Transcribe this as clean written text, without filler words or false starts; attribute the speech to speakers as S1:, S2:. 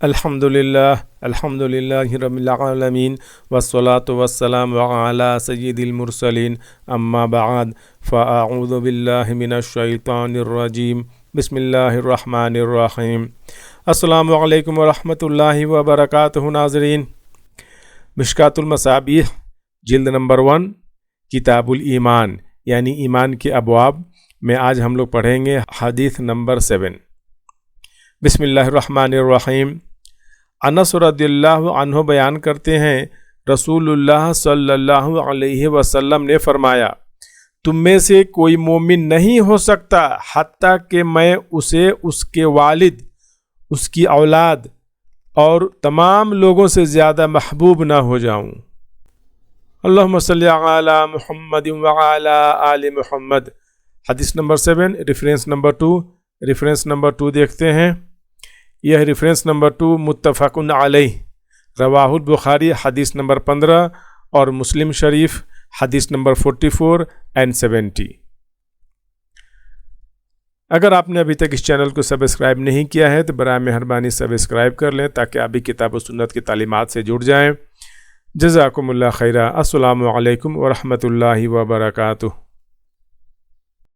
S1: الحمدللہ رب العالمین والصلاة والسلام علی سید المرسلین اما بعد فاعوذ باللہ من الشیطان الرجیم بسم اللہ الرحمن الرحیم۔ السلام علیکم ورحمۃ اللہ وبرکاتہ۔ ناظرین، مشکوٰۃ المصابیح جلد نمبر 1 کتاب الایمان یعنی ایمان کے ابواب میں آج ہم لوگ پڑھیں گے حدیث نمبر 7۔ بسم اللہ الرحمن الرحیم۔ انس رضی اللہ عنہ بیان کرتے ہیں، رسول اللہ صلی اللہ علیہ وسلم نے فرمایا، تم میں سے کوئی مومن نہیں ہو سکتا حتیٰ کہ میں اسے اس کے والد، اس کی اولاد اور تمام لوگوں سے زیادہ محبوب نہ ہو جاؤں۔ اللہم صلی علی محمد وعلی آل محمد۔ حدیث number 7 reference number 2۔ Reference number 2 دیکھتے ہیں۔ یہ ریفرنس نمبر 2 متفق علیہ، رواہ البخاری حدیث نمبر 15 اور مسلم شریف حدیث نمبر 44 and 70۔ اگر آپ نے ابھی تک اس چینل کو سبسکرائب نہیں کیا ہے تو برائے مہربانی سبسکرائب کر لیں تاکہ آپ بھی کتاب و سنت کی تعلیمات سے جڑ جائیں۔ جزاکم اللہ خیرہ۔ السلام علیکم ورحمۃ اللہ وبرکاتہ۔